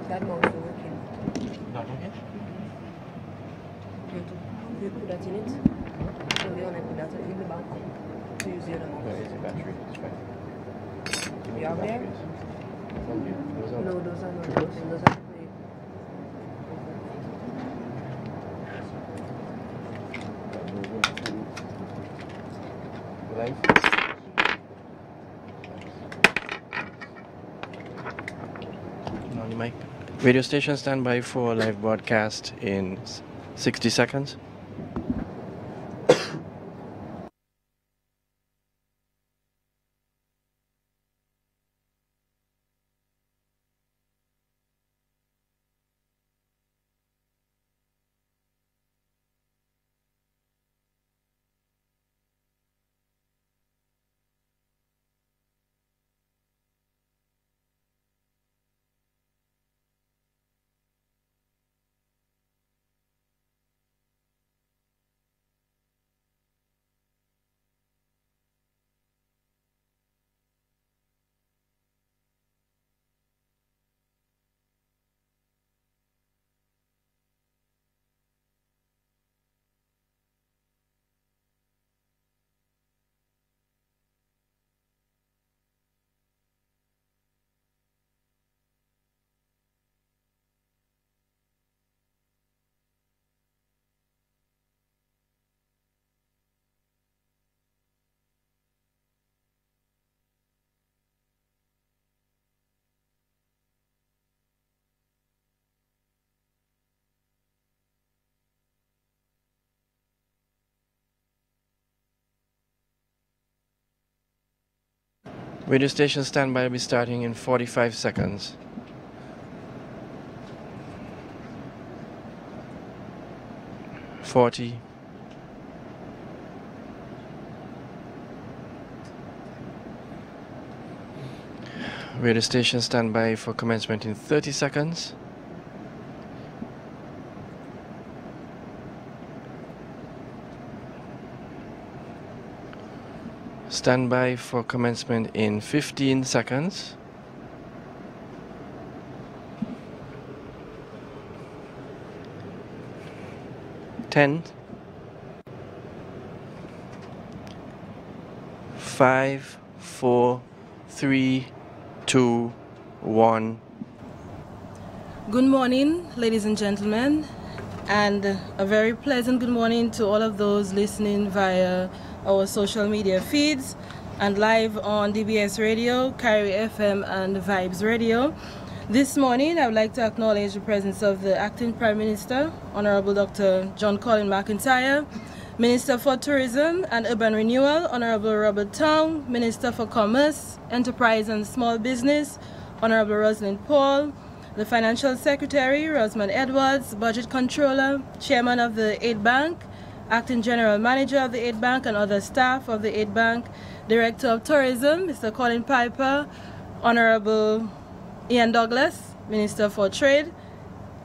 That mouse is working. Not working? You put that in it. So we only put that in the back to use the other mouse. No, it's a battery. It's fine. You have there? Thank you. No, those are not those. Those are the Live? On the mic. Radio station standby for live broadcast in 60 seconds. Radio station standby will be starting in 45 seconds. Forty. Radio station standby for commencement in 30 seconds. 'Standby for commencement in 15 seconds. 10. 5, 4, 3, 2, 1. Good morning, ladies and gentlemen, and a very pleasant good morning to all of those listening via our social media feeds and live on DBS Radio, Carry FM, and Vibes Radio. This morning, I would like to acknowledge the presence of the Acting Prime Minister, Honorable Dr. John Colin McIntyre, Minister for Tourism and Urban Renewal, Honorable Robert Tong, Minister for Commerce, Enterprise and Small Business, Honorable Rosalind Paul, the Financial Secretary, Rosamond Edwards, Budget Controller, Chairman of the Aid Bank, Acting General Manager of the Aid Bank, and other staff of the Aid Bank, Director of Tourism, Mr. Colin Piper, Honorable Ian Douglas, Minister for Trade,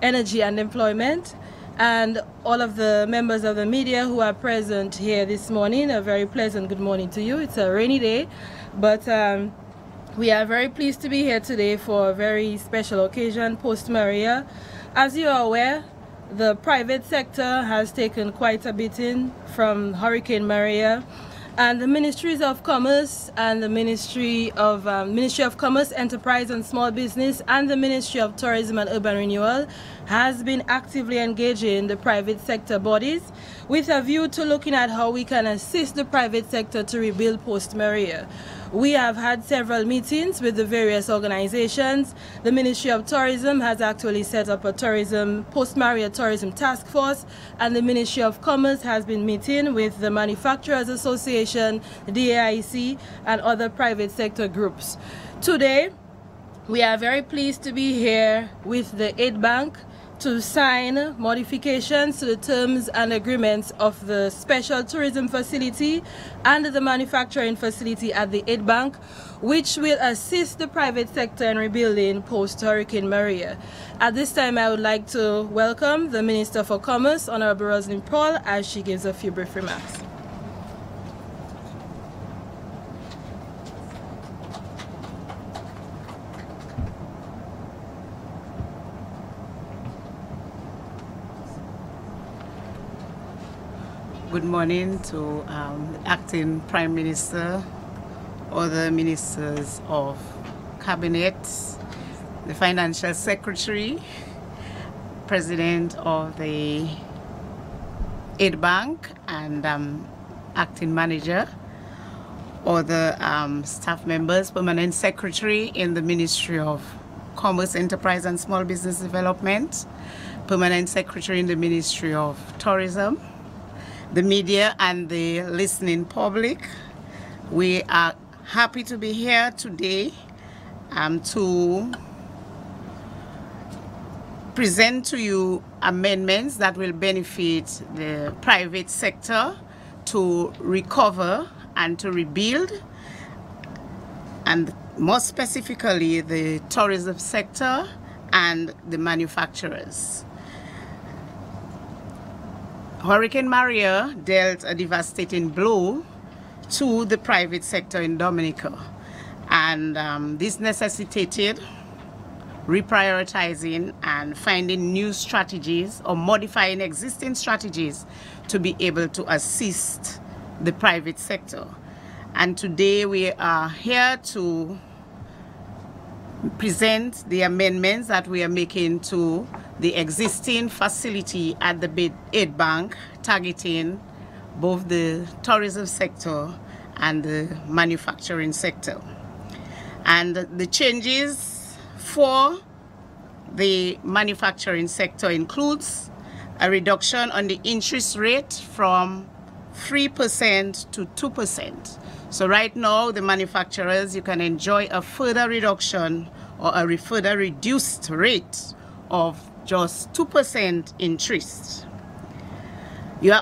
Energy and Employment, and all of the members of the media who are present here this morning. A very pleasant good morning to you. It's a rainy day, but we are very pleased to be here today for a very special occasion, post-Maria. As you are aware, the private sector has taken quite a beating from Hurricane Maria, and the Ministries of Commerce and the Ministry of Commerce, Enterprise and Small Business, and the Ministry of Tourism and Urban Renewal has been actively engaging the private sector bodies with a view to looking at how we can assist the private sector to rebuild post-Maria. We have had several meetings with the various organizations. The Ministry of Tourism has actually set up a post-Maria tourism task force, and the Ministry of Commerce has been meeting with the Manufacturers Association, the DAIC, and other private sector groups. Today, we are very pleased to be here with the Aid Bank to sign modifications to the terms and agreements of the special tourism facility and the manufacturing facility at the Aid Bank, which will assist the private sector in rebuilding post-Hurricane Maria. At this time, I would like to welcome the Minister for Commerce, Honorable Rosalind Paul, as she gives a few brief remarks. Good morning to the Acting Prime Minister, other ministers of cabinet, the Financial Secretary, President of the Aid Bank, and Acting Manager, other staff members, Permanent Secretary in the Ministry of Commerce, Enterprise and Small Business Development, Permanent Secretary in the Ministry of Tourism, the media and the listening public. We are happy to be here today to present to you amendments that will benefit the private sector to recover and to rebuild, and more specifically the tourism sector and the manufacturers. Hurricane Maria dealt a devastating blow to the private sector in Dominica, and this necessitated reprioritizing and finding new strategies or modifying existing strategies to be able to assist the private sector. And today we are here to present the amendments that we are making to the existing facility at the Aid Bank, targeting both the tourism sector and the manufacturing sector. And the changes for the manufacturing sector includes a reduction on the interest rate from 3% to 2%. So right now, the manufacturers, you can enjoy a further reduction or a further reduced rate of just 2% interest. You will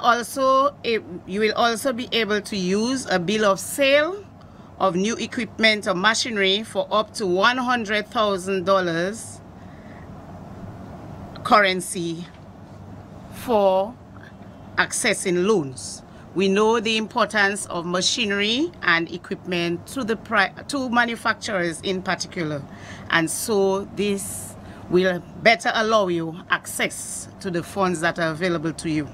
also be able to use a bill of sale of new equipment or machinery for up to $100,000 currency for accessing loans. We know the importance of machinery and equipment to manufacturers in particular, and so this will better allow you access to the funds that are available to you.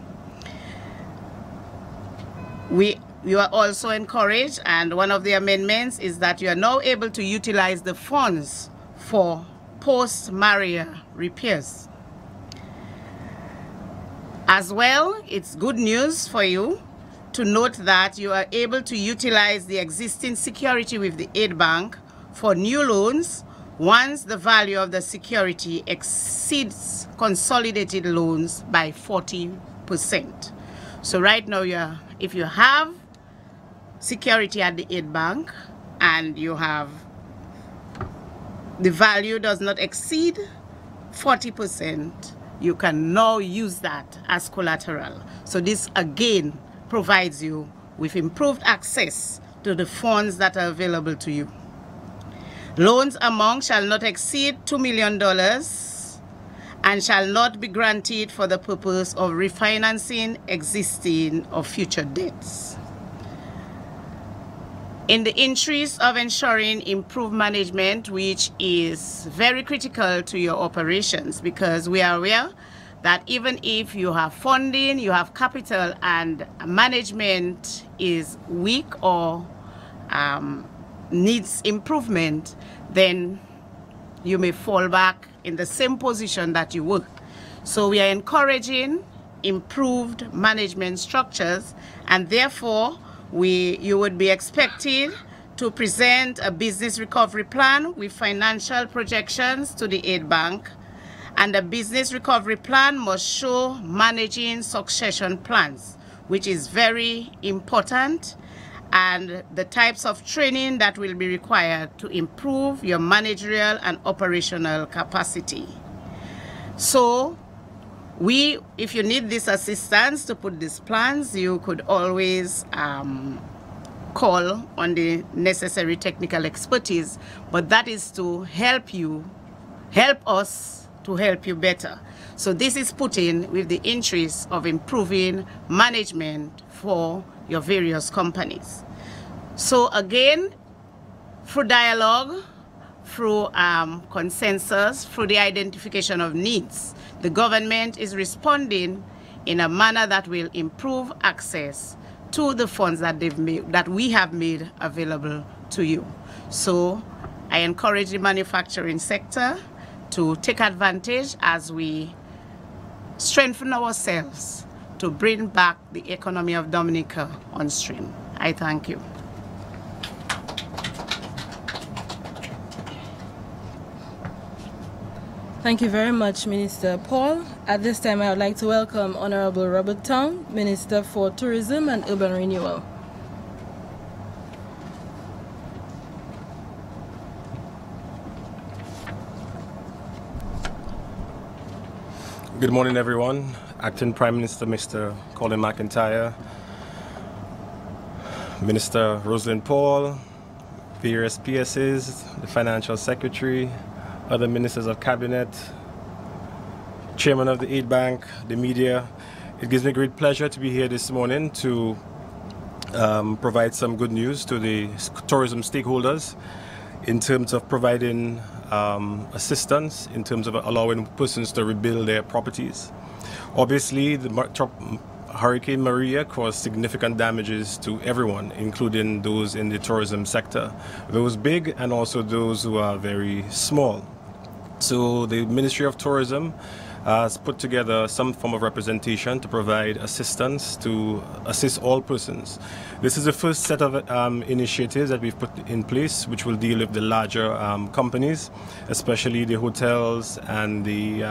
You are also encouraged, and one of the amendments is that you are now able to utilize the funds for post-Maria repairs. As well, it's good news for you to note that you are able to utilize the existing security with the Aid Bank for new loans once the value of the security exceeds consolidated loans by 40%. So right now, if you have security at the Aid Bank and you have the value does not exceed 40%, you can now use that as collateral. So this again provides you with improved access to the funds that are available to you. Loans amount shall not exceed $2 million and shall not be granted for the purpose of refinancing existing or future debts. In the interest of ensuring improved management, which is very critical to your operations, because we are aware that even if you have funding, you have capital, and management is weak or needs improvement, then you may fall back in the same position that you were. So we are encouraging improved management structures, and therefore you would be expected to present a business recovery plan with financial projections to the Aid Bank, and the business recovery plan must show managing succession plans, which is very important, and the types of training that will be required to improve your managerial and operational capacity. So if you need this assistance to put these plans, you could always call on the necessary technical expertise, but that is to help us to help you better. So this is put in with the interest of improving management for your various companies. So again, through dialogue, through consensus, through the identification of needs, the government is responding in a manner that will improve access to the funds that we have made available to you. So I encourage the manufacturing sector to take advantage as we strengthen ourselves to bring back the economy of Dominica on stream. I thank you. Thank you very much, Minister Paul. At this time, I would like to welcome Honorable Robert Tong, Minister for Tourism and Urban Renewal. Good morning, everyone. Acting Prime Minister, Mr. Colin McIntyre, Minister Rosalind Paul, various PSs, the Financial Secretary, other Ministers of Cabinet, Chairman of the Aid Bank, the media. It gives me great pleasure to be here this morning to provide some good news to the tourism stakeholders in terms of providing assistance, in terms of allowing persons to rebuild their properties. Obviously, the Hurricane Maria caused significant damages to everyone, including those in the tourism sector, those big and also those who are very small. So the Ministry of Tourism has put together some form of representation to provide assistance to assist all persons. This is the first set of initiatives that we've put in place, which will deal with the larger companies, especially the hotels and the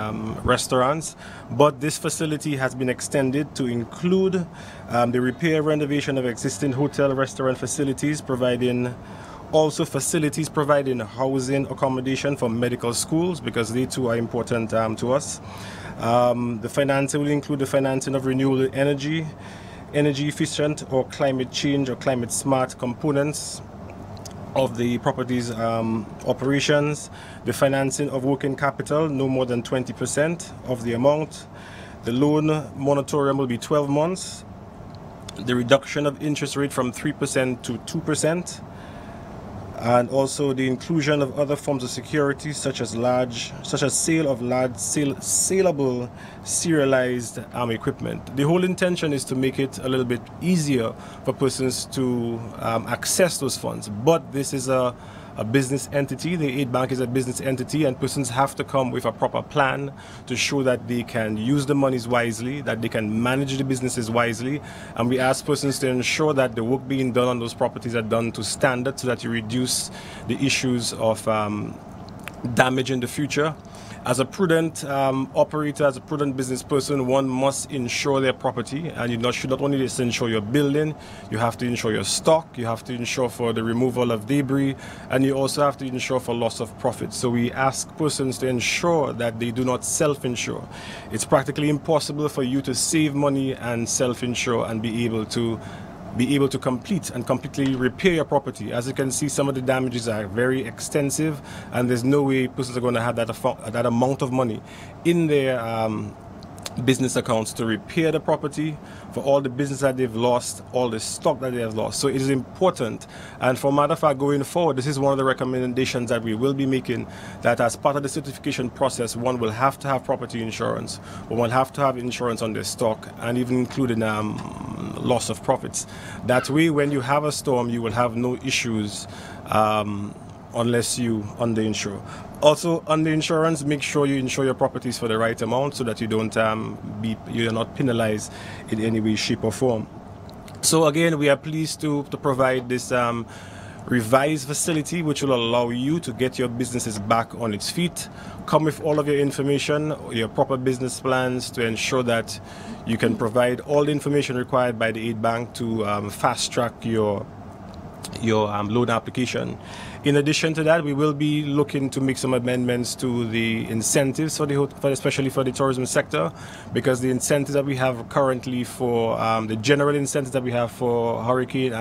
restaurants. But this facility has been extended to include the repair renovation of existing hotel restaurant facilities, providing also facilities providing housing accommodation for medical schools, because they too are important to us. The financing will include the financing of renewable energy efficient or climate change or climate smart components of the property's operations, the financing of working capital, no more than 20% of the amount. The loan moratorium will be 12 months. The reduction of interest rate from 3% to 2%. And also the inclusion of other forms of security, such as sale of large saleable serialized equipment. The whole intention is to make it a little bit easier for persons to access those funds. But this is a business entity. The Aid Bank is a business entity, and persons have to come with a proper plan to show that they can use the monies wisely, that they can manage the businesses wisely. And we ask persons to ensure that the work being done on those properties are done to standard, so that you reduce the issues of damage in the future. As a prudent operator, as a prudent business person, one must insure their property, and you should not only just insure your building, you have to insure your stock, you have to insure for the removal of debris, and you also have to insure for loss of profit. So we ask persons to ensure that they do not self-insure. It's practically impossible for you to save money and self-insure and be able to complete and completely repair your property. As you can see, some of the damages are very extensive, and there's no way persons are going to have that amount of money in their business accounts to repair the property, for all the business that they've lost, all the stock that they have lost. So it is important, and for matter of fact, going forward, this is one of the recommendations that we will be making, that as part of the certification process, one will have to have property insurance, one will have to have insurance on their stock, and even including loss of profits. That way, when you have a storm, you will have no issues unless you underinsure. Also, under insurance, make sure you insure your properties for the right amount, so that you don't you're not penalized in any way, shape, or form. So again, we are pleased to provide this revised facility, which will allow you to get your businesses back on its feet. Come with all of your information, your proper business plans, to ensure that you can provide all the information required by the Aid Bank to fast track your loan application. In addition to that, we will be looking to make some amendments to the incentives especially for the tourism sector, because the incentives that we have currently for the general incentives that we have for hurricane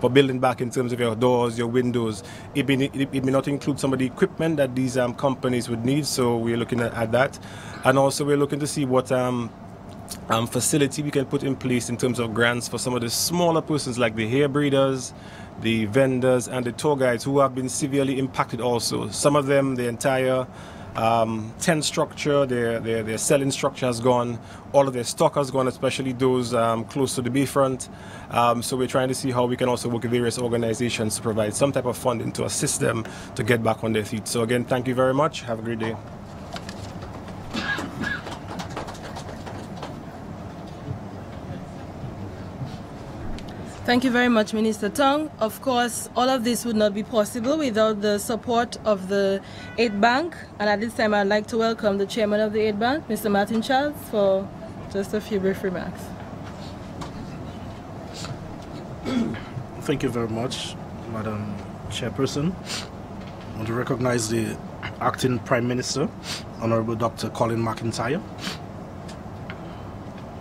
for building back in terms of your doors, your windows, it may not include some of the equipment that these companies would need. So we're looking at that, and also we're looking to see what facility we can put in place in terms of grants for some of the smaller persons, like the hair breeders, the vendors, and the tour guides, who have been severely impacted also. Some of them, the entire tent structure, their selling structure has gone, all of their stock has gone, especially those close to the bayfront. So we're trying to see how we can also work with various organizations to provide some type of funding to assist them to get back on their feet. So again, thank you very much. Have a great day. Thank you very much, Minister Tong. Of course, all of this would not be possible without the support of the Aid Bank. And at this time, I'd like to welcome the chairman of the Aid Bank, Mr. Martin Charles, for just a few brief remarks. Thank you very much, Madam Chairperson. I want to recognize the Acting Prime Minister, Honorable Dr. Colin McIntyre.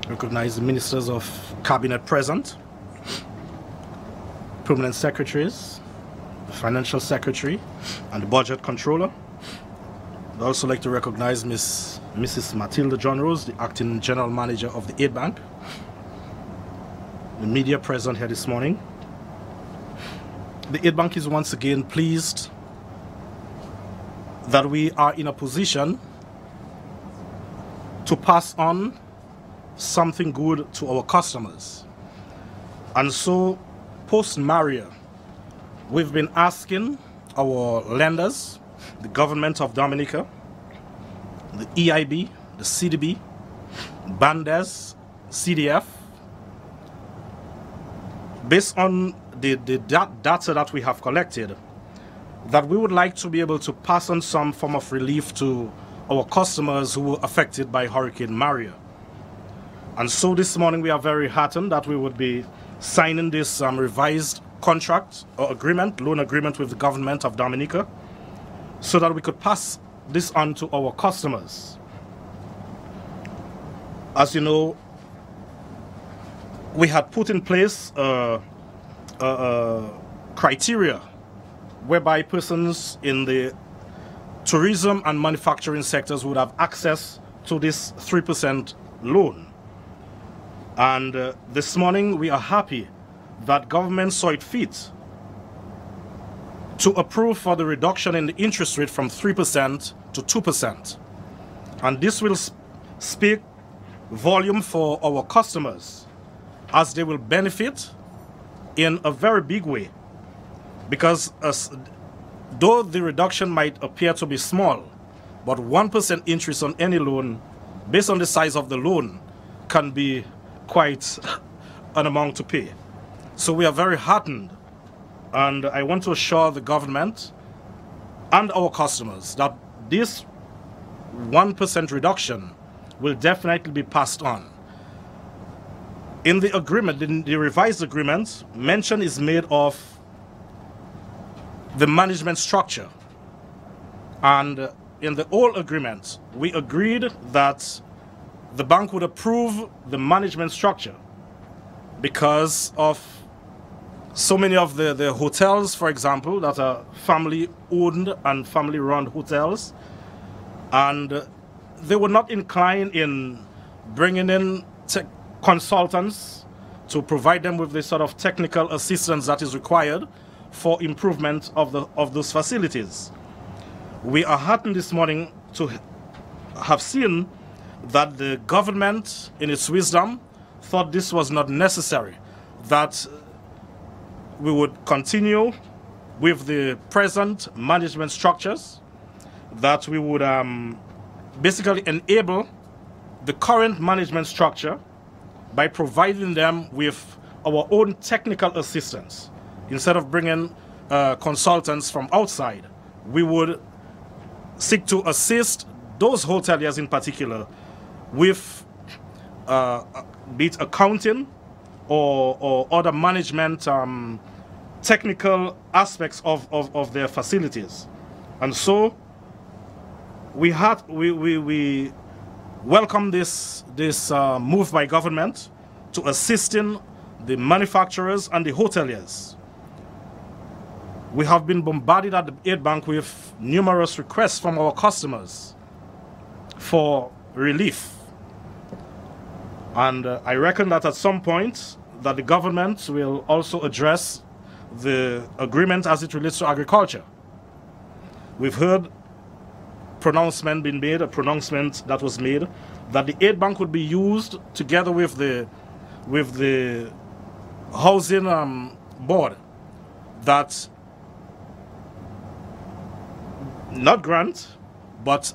Recognize the Ministers of Cabinet present, Permanent Secretaries, the Financial Secretary, and the Budget Controller. I'd also like to recognize Mrs. Matilda John Rose, the Acting General Manager of the Aid Bank, the media present here this morning. The Aid Bank is once again pleased that we are in a position to pass on something good to our customers. And so, post-Maria, we've been asking our lenders, the government of Dominica, the EIB, the CDB, Bandes, CDF, based on the data that we have collected, that we would like to be able to pass on some form of relief to our customers who were affected by Hurricane Maria. And so this morning we are very heartened that we would be signing this revised contract or agreement, loan agreement with the government of Dominica, so that we could pass this on to our customers. As you know, we had put in place criteria whereby persons in the tourism and manufacturing sectors would have access to this 3% loan. And this morning we are happy that government saw it fit to approve for the reduction in the interest rate from 3% to 2%. And this will speak volume for our customers, as they will benefit in a very big way. Because though the reduction might appear to be small, but 1% interest on any loan, based on the size of the loan, can be quite an amount to pay. So we are very heartened, and I want to assure the government and our customers that this 1% reduction will definitely be passed on. In the agreement, in the revised agreement, mention is made of the management structure. And in the old agreement, we agreed that the bank would approve the management structure because of so many of the hotels, for example, that are family-owned and family-run hotels. And they were not inclined in bringing in consultants to provide them with the sort of technical assistance that is required for improvement of those facilities. We are heartened this morning to have seen that the government, in its wisdom, thought this was not necessary, that we would continue with the present management structures, that we would basically enable the current management structure by providing them with our own technical assistance. Instead of bringing consultants from outside, we would seek to assist those hoteliers in particular with be it accounting or other management technical aspects of their facilities. And so we welcome this move by government to assisting the manufacturers and the hoteliers. We have been bombarded at the Aid Bank with numerous requests from our customers for relief. And I reckon that at some point that the government will also address the agreement as it relates to agriculture. We've heard pronouncement been made, a pronouncement that was made, that the aid bank would be used together with the housing board, that not grant, but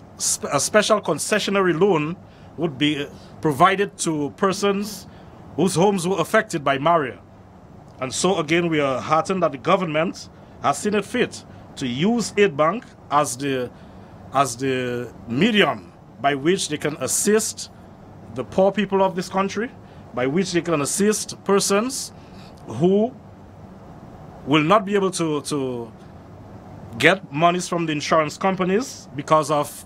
a special concessionary loan would be provided to persons whose homes were affected by malaria. And so again, we are heartened that the government has seen it fit to use aid bank as the medium by which they can assist the poor people of this country, by which they can assist persons who will not be able to get monies from the insurance companies because of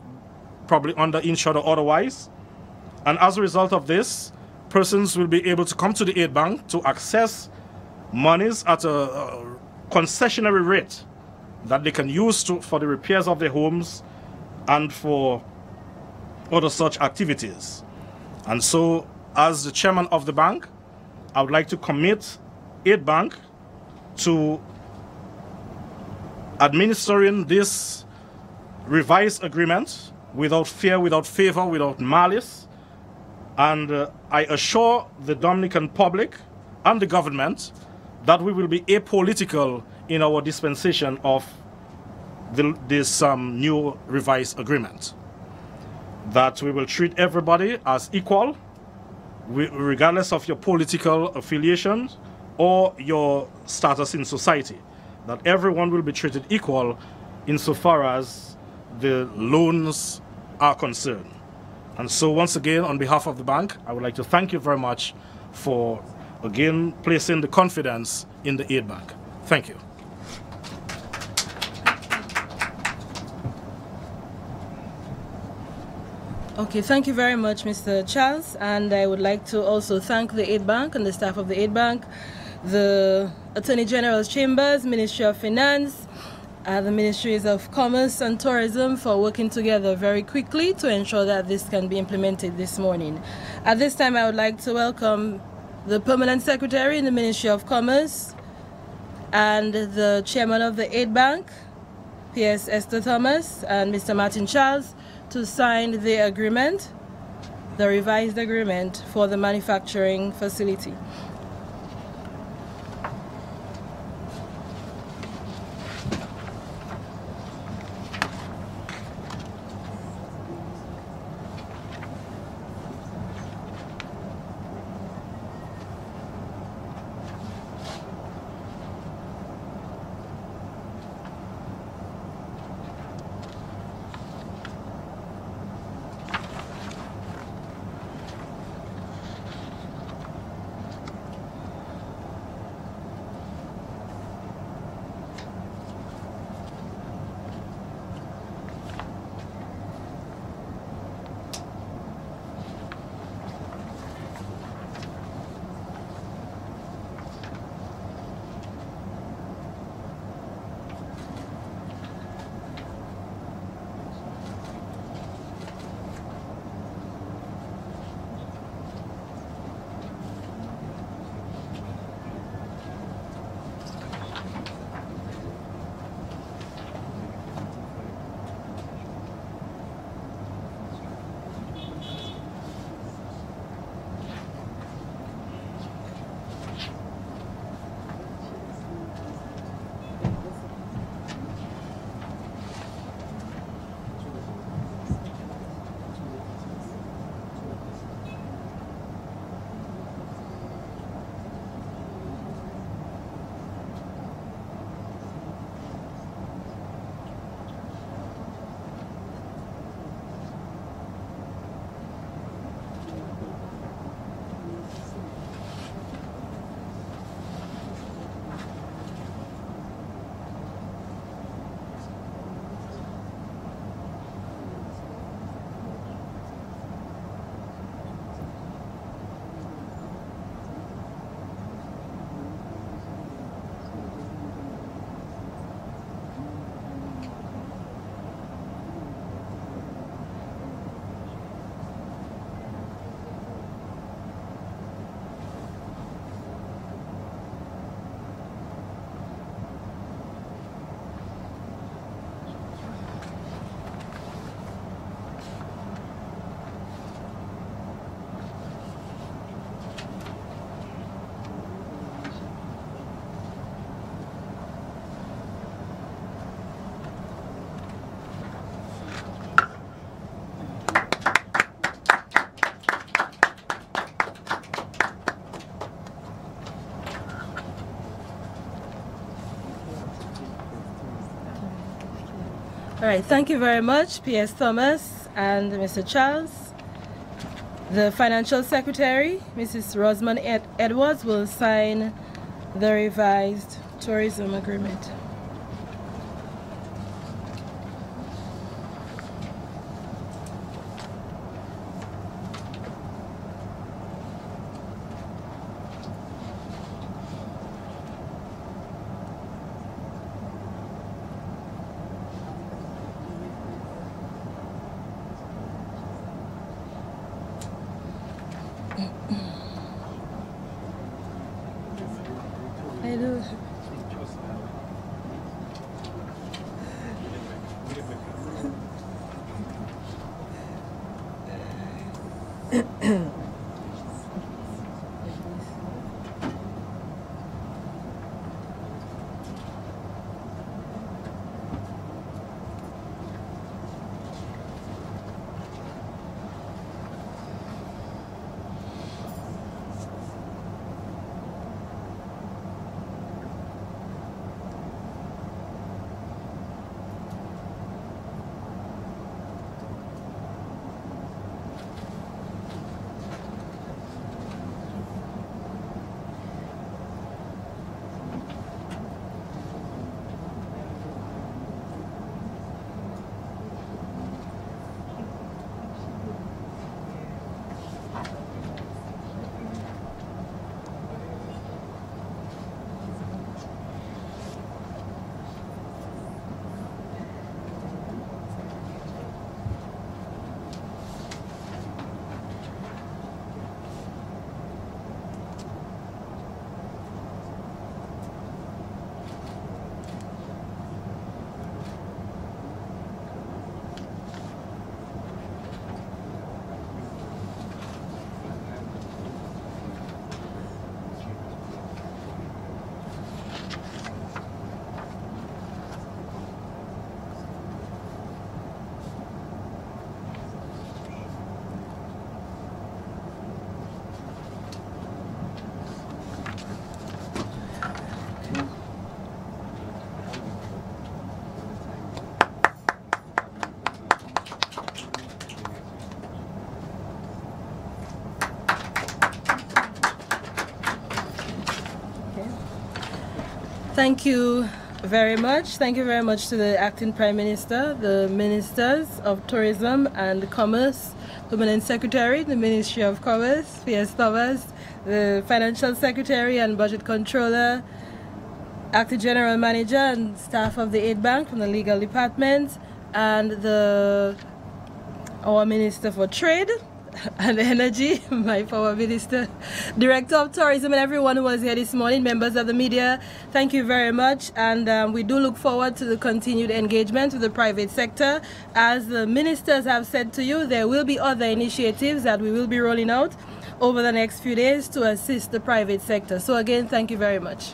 probably underinsured or otherwise. And as a result of this, persons will be able to come to the aid bank to access monies at a concessionary rate that they can use for the repairs of their homes and for other such activities. And so, as the chairman of the bank, I would like to commit aid bank to administering this revised agreement without fear, without favor, without malice. And I assure the Dominican public and the government that we will be apolitical in our dispensation of this new revised agreement. That we will treat everybody as equal, regardless of your political affiliation or your status in society. That everyone will be treated equal insofar as the loans are concerned. And so once again, on behalf of the bank, I would like to thank you very much for, again, placing the confidence in the aid bank. Thank you. Okay, thank you very much, Mr. Charles. And I would like to also thank the aid bank and the staff of the aid bank, the Attorney General's Chambers, Ministry of Finance, the Ministries of Commerce and Tourism for working together very quickly to ensure that this can be implemented this morning. At this time, I would like to welcome the Permanent Secretary in the Ministry of Commerce and the Chairman of the Aid Bank, P.S. Esther Thomas, and Mr. Martin Charles, to sign the agreement, the revised agreement for the manufacturing facility. All right, thank you very much, P.S. Thomas and Mr. Charles. The Financial Secretary, Mrs. Rosamond Edwards, will sign the revised tourism agreement. I do. Thank you very much. Thank you very much to the Acting Prime Minister, the Ministers of Tourism and Commerce, Permanent Secretary, the Ministry of Commerce, P.S. Thomas, the Financial Secretary and Budget Controller, Acting General Manager and staff of the Aid Bank from the Legal Department, and our Minister for Trade and Energy, my former Minister, Director of Tourism, and everyone who was here this morning, members of the media, thank you very much. And we do look forward to the continued engagement with the private sector. As the ministers have said to you, there will be other initiatives that we will be rolling out over the next few days to assist the private sector. So again, thank you very much.